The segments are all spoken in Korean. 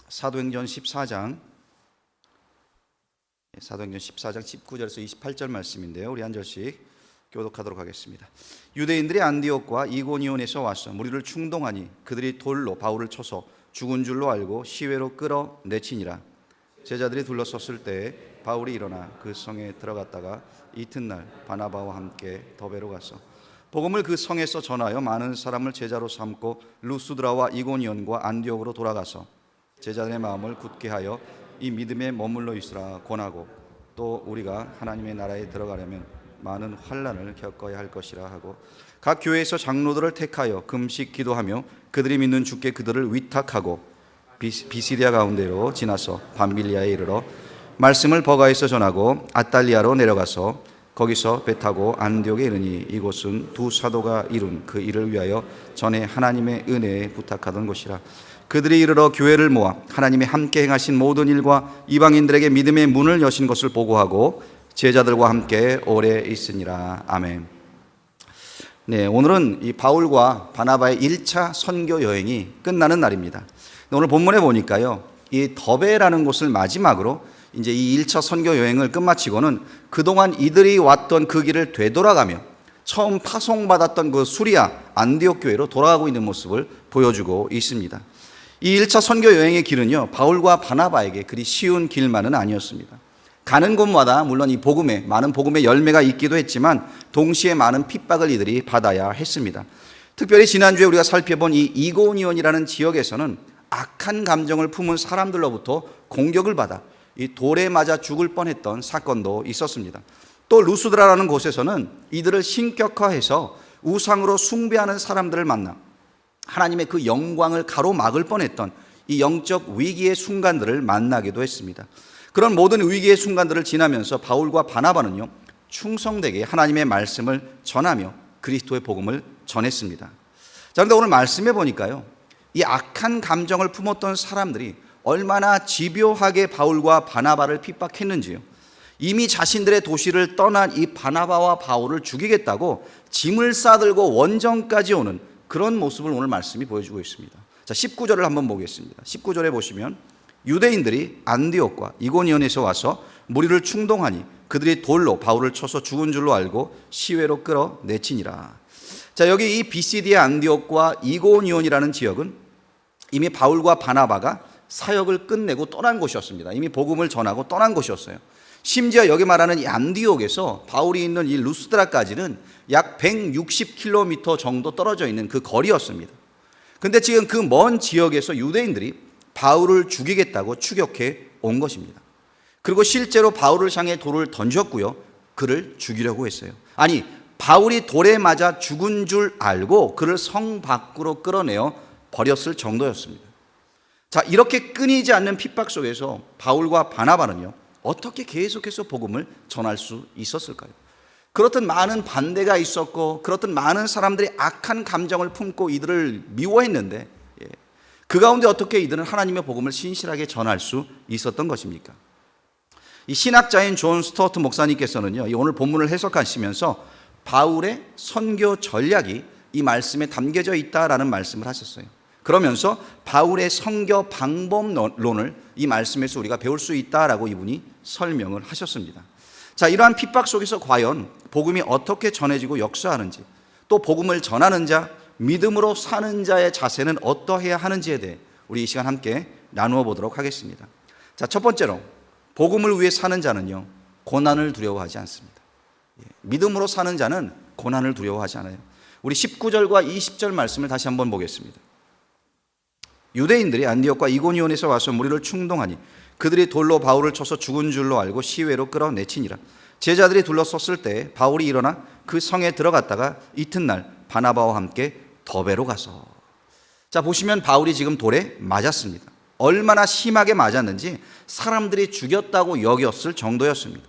사도행전 14장 19절에서 28절 말씀인데요. 우리 한 절씩 교독하도록 하겠습니다. 유대인들이 안디옥과 이고니온에서 와서 무리를 충동하니 그들이 돌로 바울을 쳐서 죽은 줄로 알고 시외로 끌어내치니라. 제자들이 둘러섰을 때 바울이 일어나 그 성에 들어갔다가 이튿날 바나바와 함께 더베로 가서 복음을 그 성에서 전하여 많은 사람을 제자로 삼고 루스드라와 이고니온과 안디옥으로 돌아가서 제자들의 마음을 굳게 하여 이 믿음에 머물러 있으라 권하고, 또 우리가 하나님의 나라에 들어가려면 많은 환난을 겪어야 할 것이라 하고, 각 교회에서 장로들을 택하여 금식 기도하며 그들이 믿는 주께 그들을 위탁하고 비시디아 가운데로 지나서 밤빌리아에 이르러 말씀을 버가에서 전하고 아탈리아로 내려가서 거기서 배 타고 안디옥에 이르니 이곳은 두 사도가 이룬 그 일을 위하여 전에 하나님의 은혜에 부탁하던 곳이라. 그들이 이르러 교회를 모아 하나님이 함께 행하신 모든 일과 이방인들에게 믿음의 문을 여신 것을 보고하고 제자들과 함께 오래 있으니라. 아멘. 네, 오늘은 이 바울과 바나바의 1차 선교 여행이 끝나는 날입니다. 오늘 본문에 보니까요, 이 더베라는 곳을 마지막으로 이제 이 1차 선교 여행을 끝마치고는 그동안 이들이 왔던 그 길을 되돌아가며 처음 파송받았던 그 수리아 안디옥 교회로 돌아가고 있는 모습을 보여주고 있습니다. 이 1차 선교 여행의 길은요, 바울과 바나바에게 그리 쉬운 길만은 아니었습니다. 가는 곳마다 물론 이 복음에 많은 복음의 열매가 있기도 했지만 동시에 많은 핍박을 이들이 받아야 했습니다. 특별히 지난주에 우리가 살펴본 이 이고니온이라는 지역에서는 악한 감정을 품은 사람들로부터 공격을 받아 이 돌에 맞아 죽을 뻔했던 사건도 있었습니다. 또 루스드라라는 곳에서는 이들을 신격화해서 우상으로 숭배하는 사람들을 만나 하나님의 그 영광을 가로막을 뻔했던 이 영적 위기의 순간들을 만나기도 했습니다. 그런 모든 위기의 순간들을 지나면서 바울과 바나바는요, 충성되게 하나님의 말씀을 전하며 그리스도의 복음을 전했습니다. 자, 그런데 오늘 말씀해 보니까요, 이 악한 감정을 품었던 사람들이 얼마나 집요하게 바울과 바나바를 핍박했는지요. 이미 자신들의 도시를 떠난 이 바나바와 바울을 죽이겠다고 짐을 싸들고 원정까지 오는 그런 모습을 오늘 말씀이 보여주고 있습니다. 자, 19절을 한번 보겠습니다. 19절에 보시면 유대인들이 안디옥과 이고니온에서 와서 무리를 충동하니 그들이 돌로 바울을 쳐서 죽은 줄로 알고 시외로 끌어내치니라. 자, 여기 이 비시디아 안디옥과 이고니온이라는 지역은 이미 바울과 바나바가 사역을 끝내고 떠난 곳이었습니다. 이미 복음을 전하고 떠난 곳이었어요. 심지어 여기 말하는 이 안디옥에서 바울이 있는 이 루스드라까지는 약 160km 정도 떨어져 있는 그 거리였습니다. 근데 지금 그 먼 지역에서 유대인들이 바울을 죽이겠다고 추격해 온 것입니다. 그리고 실제로 바울을 향해 돌을 던졌고요, 그를 죽이려고 했어요. 아니, 바울이 돌에 맞아 죽은 줄 알고 그를 성 밖으로 끌어내어 버렸을 정도였습니다. 자, 이렇게 끊이지 않는 핍박 속에서 바울과 바나바는요, 어떻게 계속해서 복음을 전할 수 있었을까요? 그렇듯 많은 반대가 있었고, 그렇듯 많은 사람들이 악한 감정을 품고 이들을 미워했는데, 그 가운데 어떻게 이들은 하나님의 복음을 신실하게 전할 수 있었던 것입니까? 이 신학자인 존 스튜어트 목사님께서는요, 오늘 본문을 해석하시면서 바울의 선교 전략이 이 말씀에 담겨져 있다라는 말씀을 하셨어요. 그러면서 바울의 선교 방법론을 이 말씀에서 우리가 배울 수 있다라고 이분이 설명을 하셨습니다. 자, 이러한 핍박 속에서 과연 복음이 어떻게 전해지고 역사하는지, 또 복음을 전하는 자, 믿음으로 사는 자의 자세는 어떠해야 하는지에 대해 우리 이 시간 함께 나누어 보도록 하겠습니다. 자, 첫 번째로 복음을 위해 사는 자는요, 고난을 두려워하지 않습니다. 믿음으로 사는 자는 고난을 두려워하지 않아요. 우리 19절과 20절 말씀을 다시 한번 보겠습니다. 유대인들이 안디옥과 이고니온에서 와서 무리를 충동하니 그들이 돌로 바울을 쳐서 죽은 줄로 알고 시외로 끌어내치니라. 제자들이 둘러섰을 때 바울이 일어나 그 성에 들어갔다가 이튿날 바나바와 함께 더베로 가서. 자, 보시면 바울이 지금 돌에 맞았습니다. 얼마나 심하게 맞았는지 사람들이 죽였다고 여겼을 정도였습니다.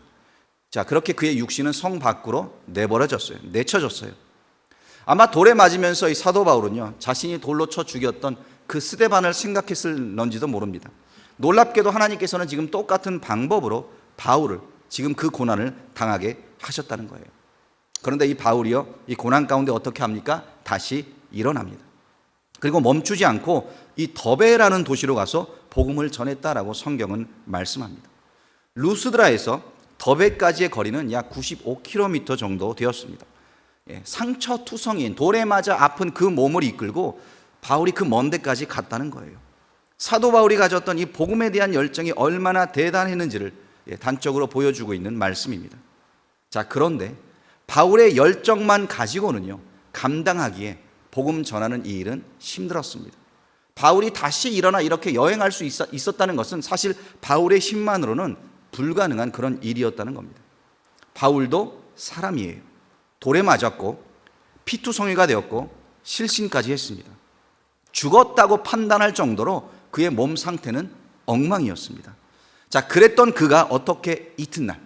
자, 그렇게 그의 육신은 성 밖으로 내버려졌어요. 내쳐졌어요. 아마 돌에 맞으면서 이 사도 바울은요, 자신이 돌로 쳐 죽였던 그 스데반을 생각했을런지도 모릅니다. 놀랍게도 하나님께서는 지금 똑같은 방법으로 바울을 지금 그 고난을 당하게 하셨다는 거예요. 그런데 이 바울이요, 이 고난 가운데 어떻게 합니까? 다시 일어납니다. 그리고 멈추지 않고 이 더베라는 도시로 가서 복음을 전했다라고 성경은 말씀합니다. 루스드라에서 더베까지의 거리는 약 95km 정도 되었습니다. 상처투성이인 돌에 맞아 아픈 그 몸을 이끌고 바울이 그 먼 데까지 갔다는 거예요. 사도 바울이 가졌던 이 복음에 대한 열정이 얼마나 대단했는지를 단적으로 보여주고 있는 말씀입니다. 자, 그런데 바울의 열정만 가지고는요, 감당하기에 복음 전하는 이 일은 힘들었습니다. 바울이 다시 일어나 이렇게 여행할 수 있었다는 것은 사실 바울의 힘만으로는 불가능한 그런 일이었다는 겁니다. 바울도 사람이에요. 돌에 맞았고 피투성이가 되었고 실신까지 했습니다. 죽었다고 판단할 정도로 그의 몸 상태는 엉망이었습니다. 자, 그랬던 그가 어떻게 이튿날,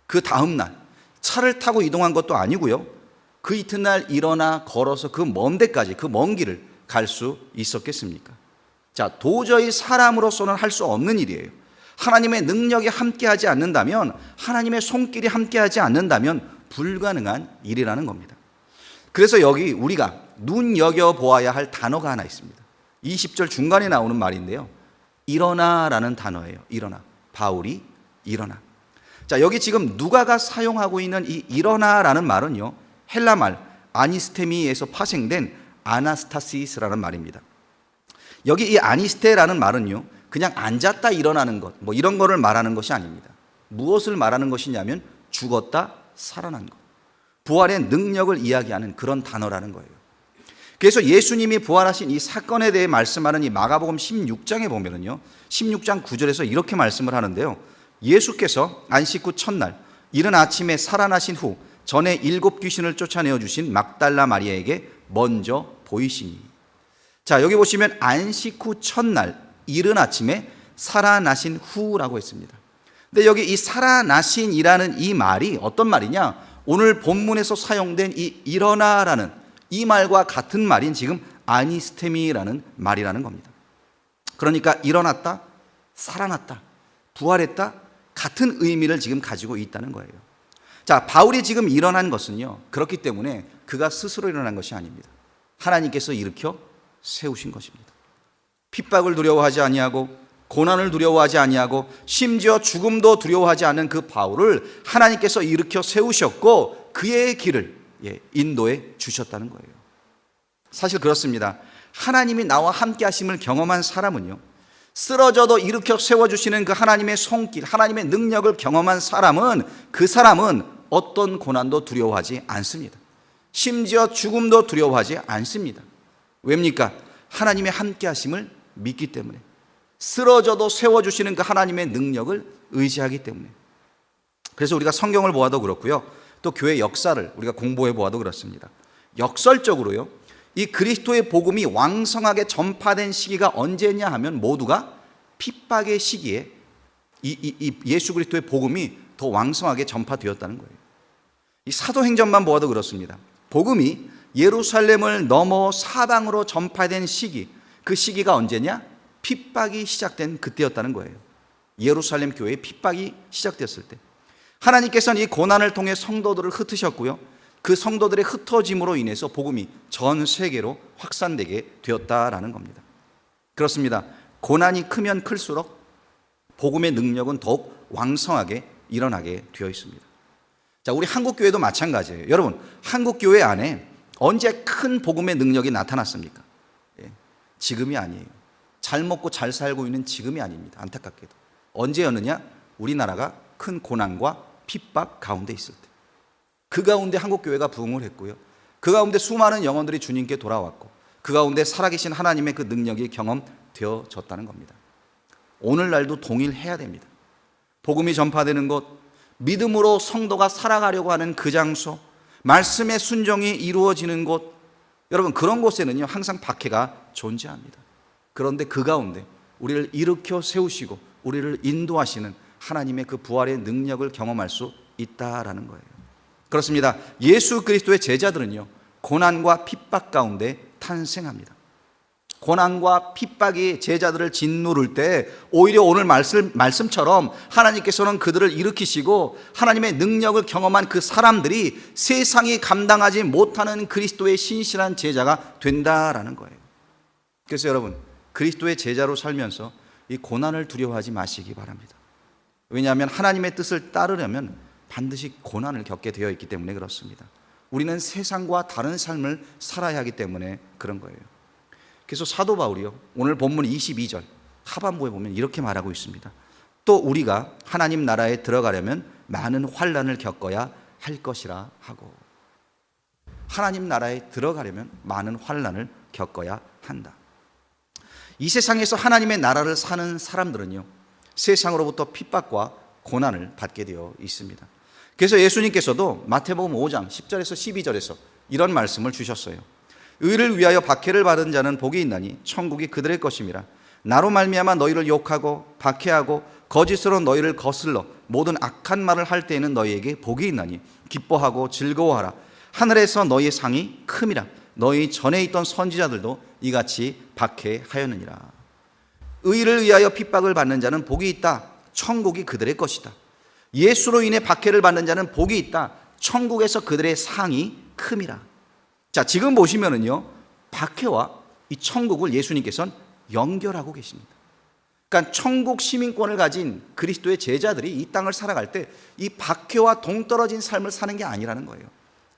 그 다음날 차를 타고 이동한 것도 아니고요, 그 이튿날 일어나 걸어서 그 먼 데까지, 그 먼 길을 갈 수 있었겠습니까? 자, 도저히 사람으로서는 할 수 없는 일이에요. 하나님의 능력이 함께하지 않는다면, 하나님의 손길이 함께하지 않는다면 불가능한 일이라는 겁니다. 그래서 여기 우리가 눈여겨보아야 할 단어가 하나 있습니다. 20절 중간에 나오는 말인데요, 일어나라는 단어예요. 일어나. 바울이 일어나. 자, 여기 지금 누가가 사용하고 있는 이 일어나라는 말은요, 헬라 말 아니스테미에서 파생된 아나스타시스라는 말입니다. 여기 이 아니스테라는 말은요, 그냥 앉았다 일어나는 것, 뭐 이런 거를 말하는 것이 아닙니다. 무엇을 말하는 것이냐면 죽었다 살아난 것, 부활의 능력을 이야기하는 그런 단어라는 거예요. 그래서 예수님이 부활하신 이 사건에 대해 말씀하는 이 마가복음 16장에 보면은요, 16장 9절에서 이렇게 말씀을 하는데요, 예수께서 안식 후 첫날 이른 아침에 살아나신 후 전에 7 귀신을 쫓아내어 주신 막달라 마리아에게 먼저 보이시니. 자, 여기 보시면 안식 후 첫날 이른 아침에 살아나신 후라고 했습니다. 근데 여기 이 살아나신이라는 이 말이 어떤 말이냐, 오늘 본문에서 사용된 이 일어나라는 이 말과 같은 말인 지금 아니스테미라는 말이라는 겁니다. 그러니까 일어났다, 살아났다, 부활했다, 같은 의미를 지금 가지고 있다는 거예요. 자, 바울이 지금 일어난 것은요, 그렇기 때문에 그가 스스로 일어난 것이 아닙니다. 하나님께서 일으켜 세우신 것입니다. 핍박을 두려워하지 아니하고 고난을 두려워하지 아니하고 심지어 죽음도 두려워하지 않는 그 바울을 하나님께서 일으켜 세우셨고 그의 길을 인도해 주셨다는 거예요. 사실 그렇습니다. 하나님이 나와 함께 하심을 경험한 사람은요, 쓰러져도 일으켜 세워주시는 그 하나님의 손길, 하나님의 능력을 경험한 사람은, 그 사람은 어떤 고난도 두려워하지 않습니다. 심지어 죽음도 두려워하지 않습니다. 왜입니까? 하나님의 함께 하심을 믿기 때문에, 쓰러져도 세워주시는 그 하나님의 능력을 의지하기 때문에. 그래서 우리가 성경을 보아도 그렇고요, 또 교회 역사를 우리가 공부해 보아도 그렇습니다. 역설적으로요, 이 그리스도의 복음이 왕성하게 전파된 시기가 언제냐 하면 모두가 핍박의 시기에 이 예수 그리스도의 복음이 더 왕성하게 전파되었다는 거예요. 이 사도행전만 보아도 그렇습니다. 복음이 예루살렘을 넘어 사방으로 전파된 시기, 그 시기가 언제냐? 핍박이 시작된 그때였다는 거예요. 예루살렘 교회의 핍박이 시작됐을 때 하나님께서는 이 고난을 통해 성도들을 흩으셨고요, 그 성도들의 흩어짐으로 인해서 복음이 전 세계로 확산되게 되었다라는 겁니다. 그렇습니다. 고난이 크면 클수록 복음의 능력은 더욱 왕성하게 일어나게 되어 있습니다. 자, 우리 한국교회도 마찬가지예요. 여러분, 한국교회 안에 언제 큰 복음의 능력이 나타났습니까? 지금이 아니에요. 잘 먹고 잘 살고 있는 지금이 아닙니다. 안타깝게도. 언제였느냐? 우리나라가 큰 고난과 핍박 가운데 있을 때. 그 가운데 한국교회가 부흥을 했고요, 그 가운데 수많은 영혼들이 주님께 돌아왔고, 그 가운데 살아계신 하나님의 그 능력이 경험되어졌다는 겁니다. 오늘날도 동일해야 됩니다. 복음이 전파되는 곳, 믿음으로 성도가 살아가려고 하는 그 장소, 말씀의 순종이 이루어지는 곳, 여러분, 그런 곳에는요 항상 박해가 존재합니다. 그런데 그 가운데 우리를 일으켜 세우시고 우리를 인도하시는 하나님의 그 부활의 능력을 경험할 수 있다라는 거예요. 그렇습니다. 예수 그리스도의 제자들은요, 고난과 핍박 가운데 탄생합니다. 고난과 핍박이 제자들을 짓누를 때 오히려 오늘 말씀처럼 하나님께서는 그들을 일으키시고 하나님의 능력을 경험한 그 사람들이 세상이 감당하지 못하는 그리스도의 신실한 제자가 된다라는 거예요. 그래서 여러분, 그리스도의 제자로 살면서 이 고난을 두려워하지 마시기 바랍니다. 왜냐하면 하나님의 뜻을 따르려면 반드시 고난을 겪게 되어 있기 때문에 그렇습니다. 우리는 세상과 다른 삶을 살아야 하기 때문에 그런 거예요. 그래서 사도 바울이요, 오늘 본문 22절 하반부에 보면 이렇게 말하고 있습니다. 또 우리가 하나님 나라에 들어가려면 많은 환난을 겪어야 할 것이라 하고, 하나님 나라에 들어가려면 많은 환난을 겪어야 한다. 이 세상에서 하나님의 나라를 사는 사람들은요, 세상으로부터 핍박과 고난을 받게 되어 있습니다. 그래서 예수님께서도 마태복음 5장 10절에서 12절에서 이런 말씀을 주셨어요. 의를 위하여 박해를 받은 자는 복이 있나니 천국이 그들의 것임이라. 나로 말미암아 너희를 욕하고 박해하고 거짓으로 너희를 거슬러 모든 악한 말을 할 때에는 너희에게 복이 있나니 기뻐하고 즐거워하라. 하늘에서 너희의 상이 큼이라. 너희 전에 있던 선지자들도 이같이 박해하였느니라. 의를 위하여 핍박을 받는 자는 복이 있다. 천국이 그들의 것이다. 예수로 인해 박해를 받는 자는 복이 있다. 천국에서 그들의 상이 큼이라. 자, 지금 보시면은요, 박해와 이 천국을 예수님께서는 연결하고 계십니다. 그러니까 천국 시민권을 가진 그리스도의 제자들이 이 땅을 살아갈 때 이 박해와 동떨어진 삶을 사는 게 아니라는 거예요.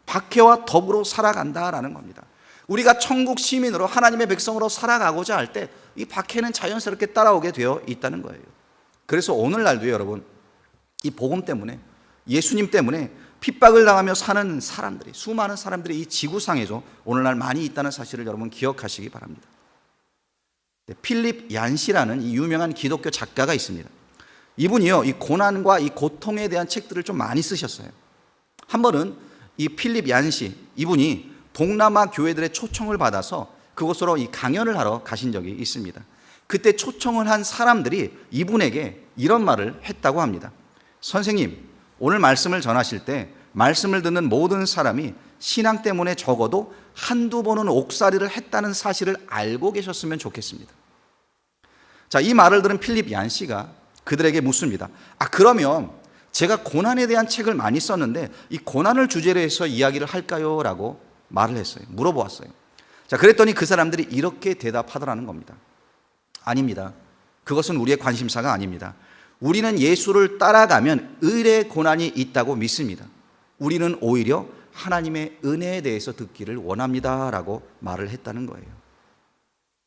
박해와 더불어 살아간다라는 겁니다. 우리가 천국 시민으로 하나님의 백성으로 살아가고자 할 때 이 박해는 자연스럽게 따라오게 되어 있다는 거예요. 그래서 오늘날도 여러분, 이 복음 때문에, 예수님 때문에 핍박을 당하며 사는 사람들이, 수많은 사람들이 이 지구상에서 오늘날 많이 있다는 사실을 여러분 기억하시기 바랍니다. 필립 얀시라는 이 유명한 기독교 작가가 있습니다. 이분이요, 이 고난과 이 고통에 대한 책들을 좀 많이 쓰셨어요. 한 번은 이 필립 얀시, 이분이 동남아 교회들의 초청을 받아서 그곳으로 이 강연을 하러 가신 적이 있습니다. 그때 초청을 한 사람들이 이분에게 이런 말을 했다고 합니다. 선생님, 오늘 말씀을 전하실 때 말씀을 듣는 모든 사람이 신앙 때문에 적어도 한두 번은 옥살이를 했다는 사실을 알고 계셨으면 좋겠습니다. 자, 이 말을 들은 필립 얀시가 그들에게 묻습니다. 그러면 제가 고난에 대한 책을 많이 썼는데 이 고난을 주제로 해서 이야기를 할까요? 라고 말을 했어요. 물어보았어요. 자, 그랬더니 그 사람들이 이렇게 대답하더라는 겁니다. 아닙니다. 그것은 우리의 관심사가 아닙니다. 우리는 예수를 따라가면 의의 고난이 있다고 믿습니다. 우리는 오히려 하나님의 은혜에 대해서 듣기를 원합니다. 라고 말을 했다는 거예요.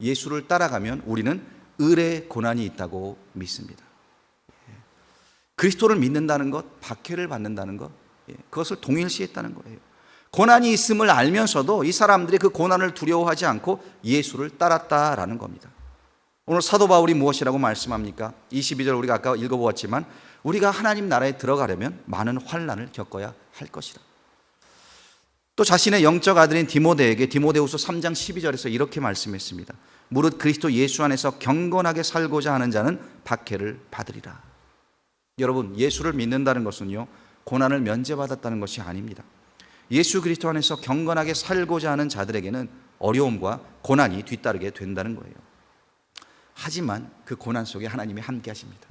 예수를 따라가면 우리는 의의 고난이 있다고 믿습니다. 그리스도를 믿는다는 것, 박해를 받는다는 것, 그것을 동일시했다는 거예요. 고난이 있음을 알면서도 이 사람들이 그 고난을 두려워하지 않고 예수를 따랐다라는 겁니다. 오늘 사도 바울이 무엇이라고 말씀합니까? 22절 우리가 아까 읽어보았지만 우리가 하나님 나라에 들어가려면 많은 환난을 겪어야 할 것이다. 또 자신의 영적 아들인 디모데에게 디모데후서 3장 12절에서 이렇게 말씀했습니다. 무릇 그리스도 예수 안에서 경건하게 살고자 하는 자는 박해를 받으리라. 여러분, 예수를 믿는다는 것은요, 고난을 면제받았다는 것이 아닙니다. 예수 그리스도 안에서 경건하게 살고자 하는 자들에게는 어려움과 고난이 뒤따르게 된다는 거예요. 하지만 그 고난 속에 하나님이 함께 하십니다.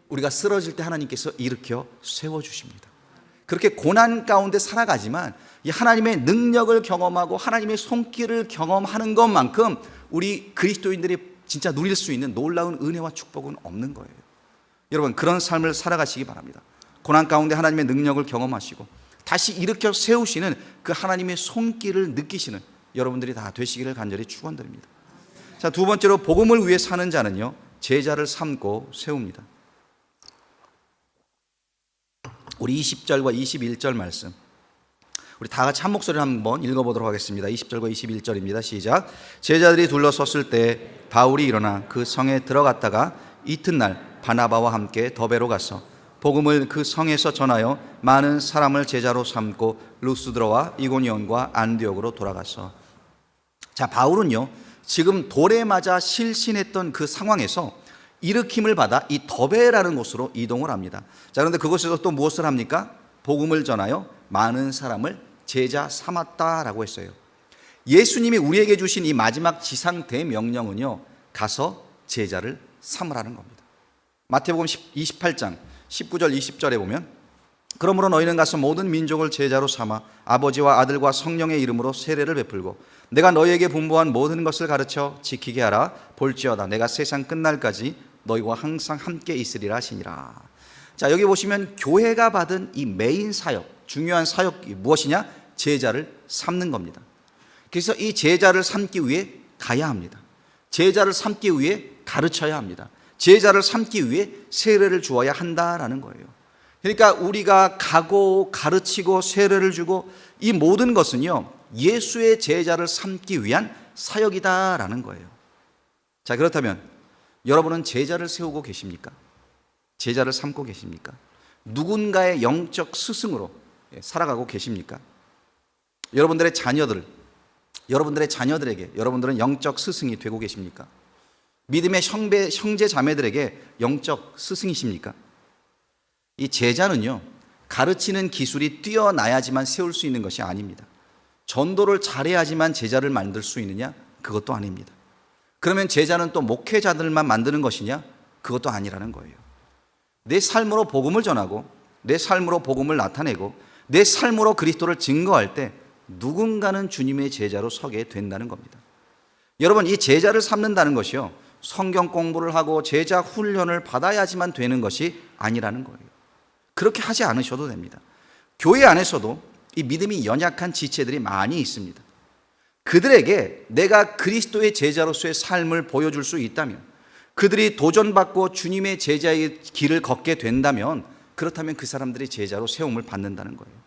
우리가 쓰러질 때 하나님께서 일으켜 세워주십니다. 그렇게 고난 가운데 살아가지만 이 하나님의 능력을 경험하고 하나님의 손길을 경험하는 것만큼 우리 그리스도인들이 진짜 누릴 수 있는 놀라운 은혜와 축복은 없는 거예요. 여러분, 그런 삶을 살아가시기 바랍니다. 고난 가운데 하나님의 능력을 경험하시고 다시 일으켜 세우시는 그 하나님의 손길을 느끼시는 여러분들이 다 되시기를 간절히 축원드립니다. 자, 두 번째로 복음을 위해 사는 자는요, 제자를 삼고 세웁니다. 우리 20절과 21절 말씀, 우리 다 같이 한 목소리로 한번 읽어보도록 하겠습니다. 20절과 21절입니다. 시작. 제자들이 둘러섰을 때 바울이 일어나 그 성에 들어갔다가 이튿날 바나바와 함께 더베로 가서 복음을 그 성에서 전하여 많은 사람을 제자로 삼고 루스드라와 이고니온과 안디옥으로 돌아갔어. 자, 바울은요, 지금 돌에 맞아 실신했던 그 상황에서 일으킴을 받아 이 더베라는 곳으로 이동을 합니다. 자, 그런데 그곳에서 또 무엇을 합니까? 복음을 전하여 많은 사람을 제자 삼았다라고 했어요. 예수님이 우리에게 주신 이 마지막 지상 대명령은요, 가서 제자를 삼으라는 겁니다. 마태복음 28장 19절 20절에 보면 그러므로 너희는 가서 모든 민족을 제자로 삼아 아버지와 아들과 성령의 이름으로 세례를 베풀고 내가 너희에게 분부한 모든 것을 가르쳐 지키게 하라. 볼지어다 내가 세상 끝날까지 너희와 항상 함께 있으리라 하시니라. 자, 여기 보시면 교회가 받은 이 메인 사역, 중요한 사역이 무엇이냐? 제자를 삼는 겁니다. 그래서 이 제자를 삼기 위해 가야 합니다. 제자를 삼기 위해 가르쳐야 합니다. 제자를 삼기 위해 세례를 주어야 한다라는 거예요. 그러니까 우리가 가고 가르치고 세례를 주고 이 모든 것은요, 예수의 제자를 삼기 위한 사역이다라는 거예요. 자, 그렇다면 여러분은 제자를 세우고 계십니까? 제자를 삼고 계십니까? 누군가의 영적 스승으로 살아가고 계십니까? 여러분들의 자녀들에게 여러분들은 영적 스승이 되고 계십니까? 믿음의 형제 자매들에게 영적 스승이십니까? 이 제자는요, 가르치는 기술이 뛰어나야지만 세울 수 있는 것이 아닙니다. 전도를 잘해야지만 제자를 만들 수 있느냐? 그것도 아닙니다. 그러면 제자는 또 목회자들만 만드는 것이냐? 그것도 아니라는 거예요. 내 삶으로 복음을 전하고 내 삶으로 복음을 나타내고 내 삶으로 그리스도를 증거할 때 누군가는 주님의 제자로 서게 된다는 겁니다. 여러분, 이 제자를 삼는다는 것이요, 성경 공부를 하고 제자 훈련을 받아야지만 되는 것이 아니라는 거예요. 그렇게 하지 않으셔도 됩니다. 교회 안에서도 이 믿음이 연약한 지체들이 많이 있습니다. 그들에게 내가 그리스도의 제자로서의 삶을 보여줄 수 있다면, 그들이 도전받고 주님의 제자의 길을 걷게 된다면, 그렇다면 그 사람들이 제자로 세움을 받는다는 거예요.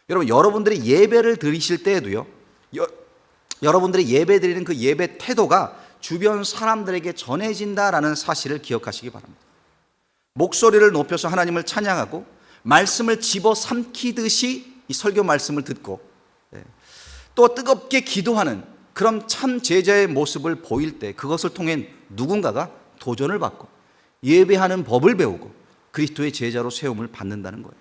여러분, 여러분들이 예배를 드리실 때에도요, 여러분들이 예배 드리는 그 예배 태도가 주변 사람들에게 전해진다라는 사실을 기억하시기 바랍니다. 목소리를 높여서 하나님을 찬양하고 말씀을 집어삼키듯이 이 설교 말씀을 듣고 또 뜨겁게 기도하는 그런 참 제자의 모습을 보일 때, 그것을 통해 누군가가 도전을 받고 예배하는 법을 배우고 그리스도의 제자로 세움을 받는다는 거예요.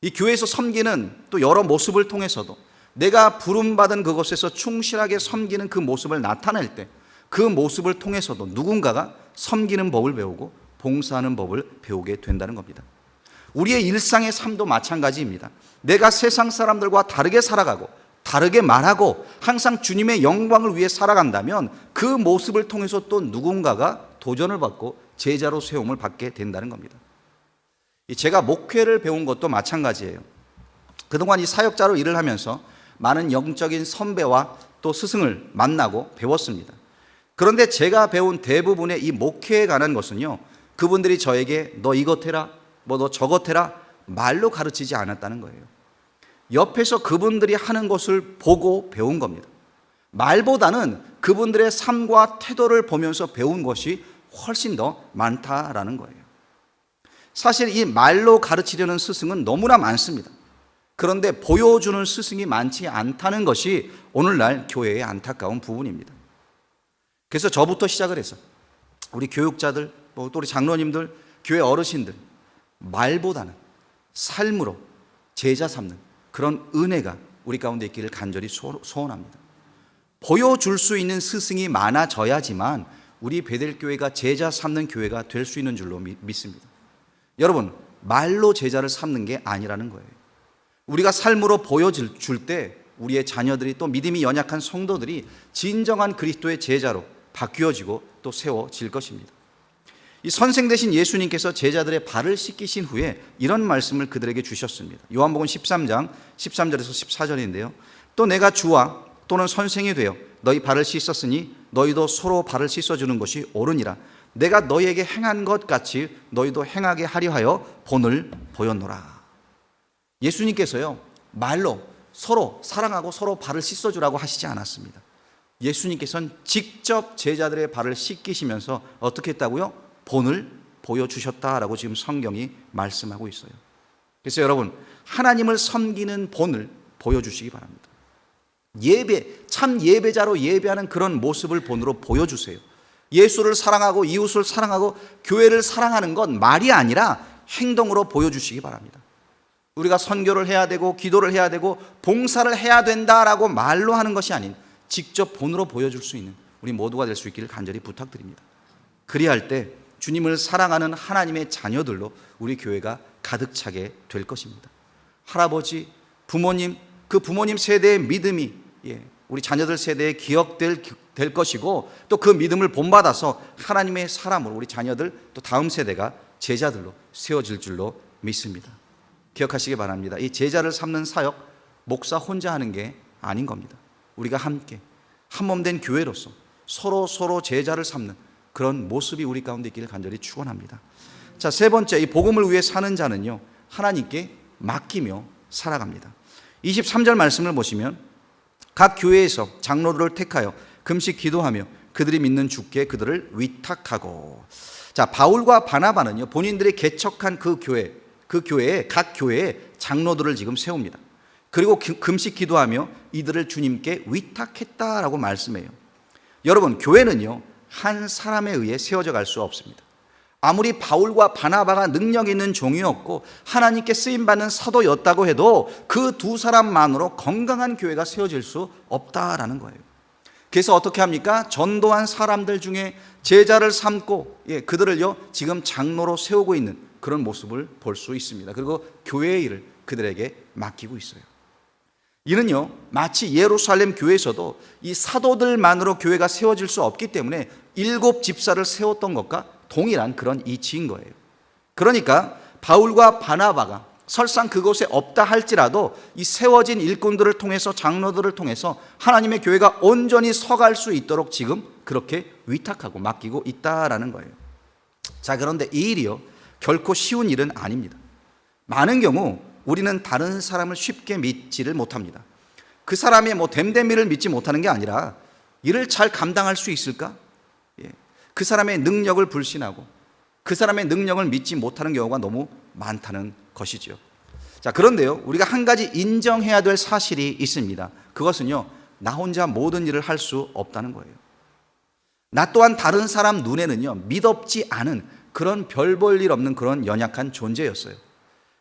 이 교회에서 섬기는 또 여러 모습을 통해서도 내가 부름받은 그곳에서 충실하게 섬기는 그 모습을 나타낼 때, 그 모습을 통해서도 누군가가 섬기는 법을 배우고 봉사하는 법을 배우게 된다는 겁니다. 우리의 일상의 삶도 마찬가지입니다. 내가 세상 사람들과 다르게 살아가고 다르게 말하고 항상 주님의 영광을 위해 살아간다면 그 모습을 통해서 또 누군가가 도전을 받고 제자로 세움을 받게 된다는 겁니다. 제가 목회를 배운 것도 마찬가지예요. 그동안 이 사역자로 일을 하면서 많은 영적인 선배와 또 스승을 만나고 배웠습니다. 그런데 제가 배운 대부분의 이 목회에 관한 것은요, 그분들이 저에게 너 이것 해라, 뭐 너 저것 해라 말로 가르치지 않았다는 거예요. 옆에서 그분들이 하는 것을 보고 배운 겁니다. 말보다는 그분들의 삶과 태도를 보면서 배운 것이 훨씬 더 많다라는 거예요. 사실 이 말로 가르치려는 스승은 너무나 많습니다. 그런데 보여주는 스승이 많지 않다는 것이 오늘날 교회의 안타까운 부분입니다. 그래서 저부터 시작을 해서 우리 교육자들, 또 우리 장로님들, 교회 어르신들, 말보다는 삶으로 제자 삼는 그런 은혜가 우리 가운데 있기를 간절히 소원합니다. 보여줄 수 있는 스승이 많아져야지만 우리 베델교회가 제자 삼는 교회가 될 수 있는 줄로 믿습니다. 여러분, 말로 제자를 삼는 게 아니라는 거예요. 우리가 삶으로 보여줄 때 우리의 자녀들이 또 믿음이 연약한 성도들이 진정한 그리스도의 제자로 바뀌어지고 또 세워질 것입니다. 이 선생 되신 예수님께서 제자들의 발을 씻기신 후에 이런 말씀을 그들에게 주셨습니다. 요한복음 13장 13절에서 14절인데요. 또 내가 주와 또는 선생이 되어 너희 발을 씻었으니 너희도 서로 발을 씻어주는 것이 옳으니라. 내가 너희에게 행한 것 같이 너희도 행하게 하려 하여 본을 보였노라. 예수님께서요, 말로 서로 사랑하고 서로 발을 씻어주라고 하시지 않았습니다. 예수님께서는 직접 제자들의 발을 씻기시면서 어떻게 했다고요? 본을 보여주셨다라고 지금 성경이 말씀하고 있어요. 그래서 여러분, 하나님을 섬기는 본을 보여주시기 바랍니다. 참 예배자로 예배하는 그런 모습을 본으로 보여주세요. 예수를 사랑하고 이웃을 사랑하고 교회를 사랑하는 건 말이 아니라 행동으로 보여주시기 바랍니다. 우리가 선교를 해야 되고 기도를 해야 되고 봉사를 해야 된다라고 말로 하는 것이 아닌 직접 본으로 보여줄 수 있는 우리 모두가 될 수 있기를 간절히 부탁드립니다. 그리할 때 주님을 사랑하는 하나님의 자녀들로 우리 교회가 가득 차게 될 것입니다. 할아버지, 부모님, 그 부모님 세대의 믿음이 우리 자녀들 세대에 기억될 것이고, 또 그 믿음을 본받아서 하나님의 사람으로 우리 자녀들 또 다음 세대가 제자들로 세워질 줄로 믿습니다. 기억하시기 바랍니다. 이 제자를 삼는 사역, 목사 혼자 하는 게 아닌 겁니다. 우리가 함께 한몸된 교회로서 서로 제자를 삼는 그런 모습이 우리 가운데 있기를 간절히 축원합니다. 자, 세 번째, 이 복음을 위해 사는 자는요, 하나님께 맡기며 살아갑니다. 23절 말씀을 보시면 각 교회에서 장로들을 택하여 금식 기도하며 그들이 믿는 주께 그들을 위탁하고. 자, 바울과 바나바는요, 본인들이 개척한 그 교회에 각 교회에 장로들을 지금 세웁니다. 그리고 금식 기도하며 이들을 주님께 위탁했다라고 말씀해요. 여러분, 교회는요, 한 사람에 의해 세워져 갈 수 없습니다. 아무리 바울과 바나바가 능력 있는 종이었고 하나님께 쓰임받는 사도였다고 해도 그 두 사람만으로 건강한 교회가 세워질 수 없다라는 거예요. 그래서 어떻게 합니까? 전도한 사람들 중에 제자를 삼고 그들을요, 지금 장로로 세우고 있는 그런 모습을 볼 수 있습니다. 그리고 교회의 일을 그들에게 맡기고 있어요. 이는요, 마치 예루살렘 교회에서도 이 사도들만으로 교회가 세워질 수 없기 때문에 7 집사를 세웠던 것과 동일한 그런 이치인 거예요. 그러니까 바울과 바나바가 설상 그곳에 없다 할지라도 이 세워진 일꾼들을 통해서, 장로들을 통해서 하나님의 교회가 온전히 서갈 수 있도록 지금 그렇게 위탁하고 맡기고 있다라는 거예요. 자, 그런데 이 일이요, 결코 쉬운 일은 아닙니다. 많은 경우 우리는 다른 사람을 쉽게 믿지를 못합니다. 그 사람의 됨됨이를 믿지 못하는 게 아니라 이를 잘 감당할 수 있을까? 그 사람의 능력을 불신하고 그 사람의 능력을 믿지 못하는 경우가 너무 많다는 것이죠. 자, 그런데요, 우리가 한 가지 인정해야 될 사실이 있습니다. 그것은요, 나 혼자 모든 일을 할 수 없다는 거예요. 나 또한 다른 사람 눈에는요, 믿업지 않은 그런 별 볼 일 없는 그런 연약한 존재였어요.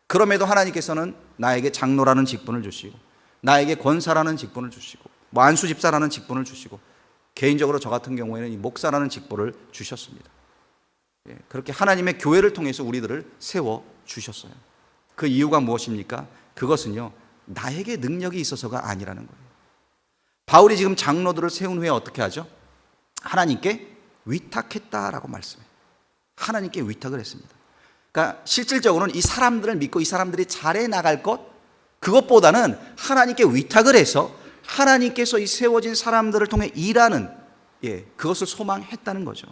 그럼에도 하나님께서는 나에게 장로라는 직분을 주시고, 나에게 권사라는 직분을 주시고, 안수 집사라는 직분을 주시고, 개인적으로 저 같은 경우에는 이 목사라는 직분을 주셨습니다. 그렇게 하나님의 교회를 통해서 우리들을 세워 주셨어요. 그 이유가 무엇입니까? 그것은요, 나에게 능력이 있어서가 아니라는 거예요. 바울이 지금 장로들을 세운 후에 어떻게 하죠? 하나님께 위탁했다라고 말씀해요. 하나님께 위탁을 했습니다. 그러니까 실질적으로는 이 사람들을 믿고 이 사람들이 잘해 나갈 것, 그것보다는 하나님께 위탁을 해서 하나님께서 이 세워진 사람들을 통해 일하는, 그것을 소망했다는 거죠.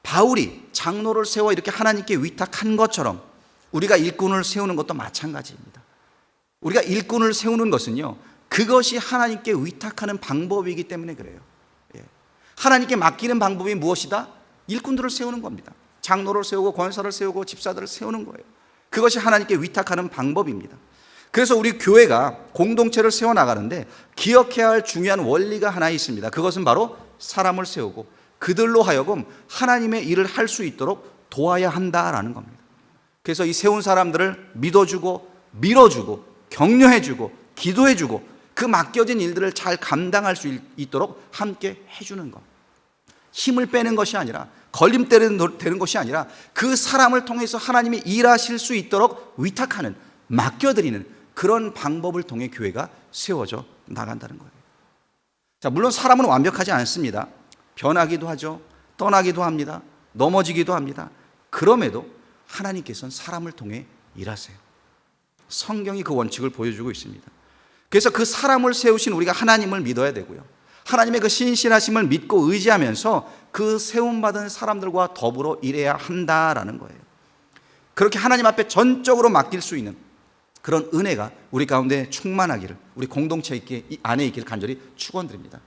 바울이 장로를 세워 이렇게 하나님께 위탁한 것처럼 우리가 일꾼을 세우는 것도 마찬가지입니다. 우리가 일꾼을 세우는 것은요, 그것이 하나님께 위탁하는 방법이기 때문에 그래요. 하나님께 맡기는 방법이 무엇이다? 일꾼들을 세우는 겁니다. 장로를 세우고 권사를 세우고 집사들을 세우는 거예요. 그것이 하나님께 위탁하는 방법입니다. 그래서 우리 교회가 공동체를 세워나가는데 기억해야 할 중요한 원리가 하나 있습니다. 그것은 바로 사람을 세우고 그들로 하여금 하나님의 일을 할 수 있도록 도와야 한다라는 겁니다. 그래서 이 세운 사람들을 믿어주고 밀어주고 격려해주고 기도해주고 그 맡겨진 일들을 잘 감당할 수 있도록 함께 해주는 것. 힘을 빼는 것이 아니라, 걸림대는 되는 것이 아니라 그 사람을 통해서 하나님이 일하실 수 있도록 위탁하는, 맡겨드리는 그런 방법을 통해 교회가 세워져 나간다는 거예요. 자, 물론 사람은 완벽하지 않습니다. 변하기도 하죠. 떠나기도 합니다. 넘어지기도 합니다. 그럼에도 하나님께서는 사람을 통해 일하세요. 성경이 그 원칙을 보여주고 있습니다. 그래서 그 사람을 세우신 우리가 하나님을 믿어야 되고요, 하나님의 그 신실하심을 믿고 의지하면서 그 세움받은 사람들과 더불어 일해야 한다라는 거예요. 그렇게 하나님 앞에 전적으로 맡길 수 있는 그런 은혜가 우리 가운데 충만하기를, 우리 공동체 안에 있기를 간절히 축원드립니다.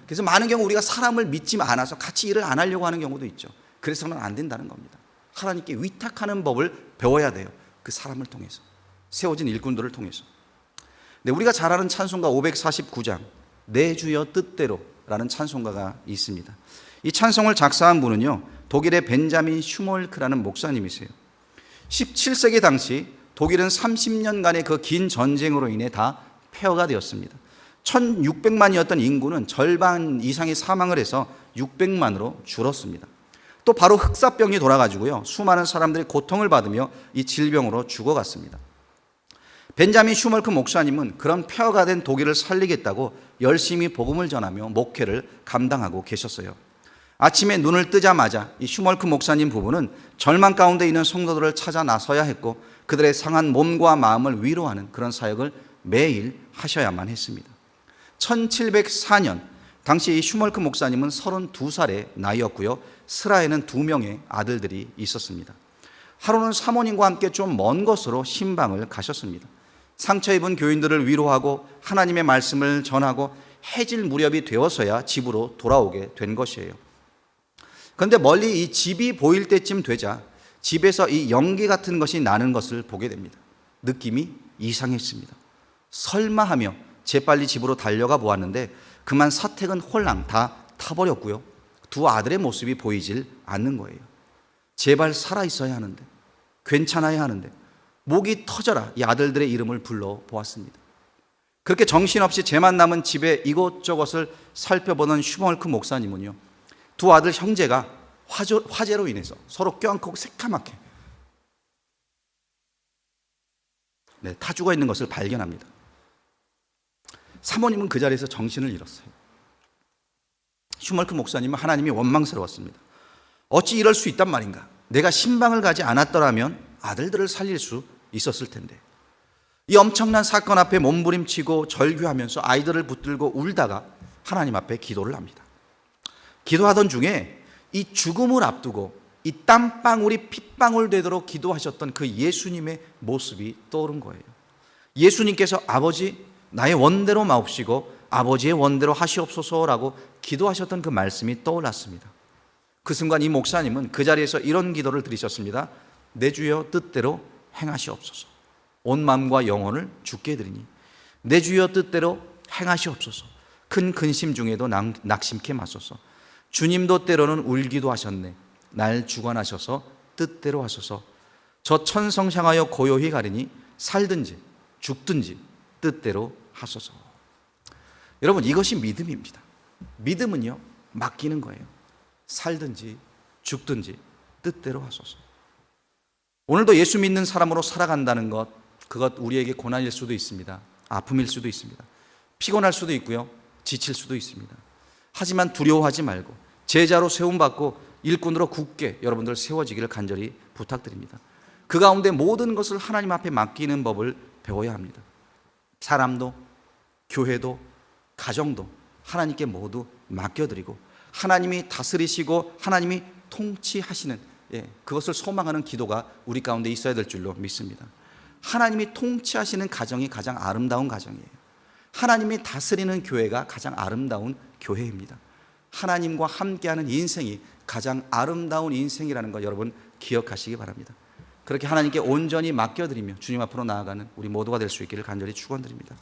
그래서 많은 경우 우리가 사람을 믿지 않아서 같이 일을 안 하려고 하는 경우도 있죠. 그래서는 안 된다는 겁니다. 하나님께 위탁하는 법을 배워야 돼요. 그 사람을 통해서, 세워진 일꾼들을 통해서. 네, 우리가 잘 아는 찬송가 549장 내 주여 뜻대로 라는 찬송가가 있습니다. 이 찬송을 작사한 분은요, 독일의 벤자민 슈몰크라는 목사님이세요. 17세기 당시 독일은 30년간의 그 긴 전쟁으로 인해 다 폐허가 되었습니다. 1600만이었던 인구는 절반 이상이 사망을 해서 600만으로 줄었습니다. 또 바로 흑사병이 돌아가지고요, 수많은 사람들이 고통을 받으며 이 질병으로 죽어갔습니다. 벤자민 슈멀크 목사님은 그런 폐허가 된 독일을 살리겠다고 열심히 복음을 전하며 목회를 감당하고 계셨어요. 아침에 눈을 뜨자마자 이 슈멀크 목사님 부부는 절망 가운데 있는 성도들을 찾아 나서야 했고 그들의 상한 몸과 마음을 위로하는 그런 사역을 매일 하셔야만 했습니다. 1704년 당시 이 슈멀크 목사님은 32살의 나이였고요. 스라에는 2명의 아들들이 있었습니다. 하루는 사모님과 함께 좀 먼 곳으로 신방을 가셨습니다. 상처 입은 교인들을 위로하고 하나님의 말씀을 전하고 해질 무렵이 되어서야 집으로 돌아오게 된 것이에요. 그런데 멀리 이 집이 보일 때쯤 되자 집에서 이 연기 같은 것이 나는 것을 보게 됩니다. 느낌이 이상했습니다. 설마 하며 재빨리 집으로 달려가 보았는데 그만 사택은 홀랑 다 타버렸고요. 2 아들의 모습이 보이질 않는 거예요. 제발 살아있어야 하는데, 괜찮아야 하는데 목이 터져라 이 아들들의 이름을 불러보았습니다. 그렇게 정신없이 죄만 남은 집의 이곳저곳을 살펴보는 슈멀크 목사님은요, 2 아들 형제가 화재로 인해서 서로 껴안고 새까맣게 타 죽어 있는 것을 발견합니다. 사모님은 그 자리에서 정신을 잃었어요. 슈멀크 목사님은 하나님이 원망스러웠습니다. 어찌 이럴 수 있단 말인가? 내가 신방을 가지 않았더라면 아들들을 살릴 수 있었을 텐데. 이 엄청난 사건 앞에 몸부림치고 절규하면서 아이들을 붙들고 울다가 하나님 앞에 기도를 합니다. 기도하던 중에 이 죽음을 앞두고 이 땀방울이 핏방울 되도록 기도하셨던 그 예수님의 모습이 떠오른 거예요. 예수님께서 아버지 나의 원대로 마옵시고 아버지의 원대로 하시옵소서라고 기도하셨던 그 말씀이 떠올랐습니다. 그 순간 이 목사님은 그 자리에서 이런 기도를 드리셨습니다. 내 주여 뜻대로 행하시옵소서. 온 마음과 영혼을 주께 드리니 내 주여 뜻대로 행하시옵소서. 큰 근심 중에도 낙심케 마소서. 주님도 때로는 울기도 하셨네. 날 주관하셔서 뜻대로 하소서. 저 천성 향하여 고요히 가리니 살든지 죽든지 뜻대로 하소서. 여러분, 이것이 믿음입니다. 믿음은요, 맡기는 거예요. 살든지 죽든지 뜻대로 하소서. 오늘도 예수 믿는 사람으로 살아간다는 것, 그것 우리에게 고난일 수도 있습니다. 아픔일 수도 있습니다. 피곤할 수도 있고요, 지칠 수도 있습니다. 하지만 두려워하지 말고 제자로 세움받고 일꾼으로 굳게 여러분들 세워지기를 간절히 부탁드립니다. 그 가운데 모든 것을 하나님 앞에 맡기는 법을 배워야 합니다. 사람도, 교회도, 가정도 하나님께 모두 맡겨드리고 하나님이 다스리시고 하나님이 통치하시는, 그것을 소망하는 기도가 우리 가운데 있어야 될 줄로 믿습니다. 하나님이 통치하시는 가정이 가장 아름다운 가정이에요. 하나님이 다스리는 교회가 가장 아름다운 교회입니다. 하나님과 함께하는 인생이 가장 아름다운 인생이라는 것 여러분 기억하시기 바랍니다. 그렇게 하나님께 온전히 맡겨드리며 주님 앞으로 나아가는 우리 모두가 될 수 있기를 간절히 축원드립니다.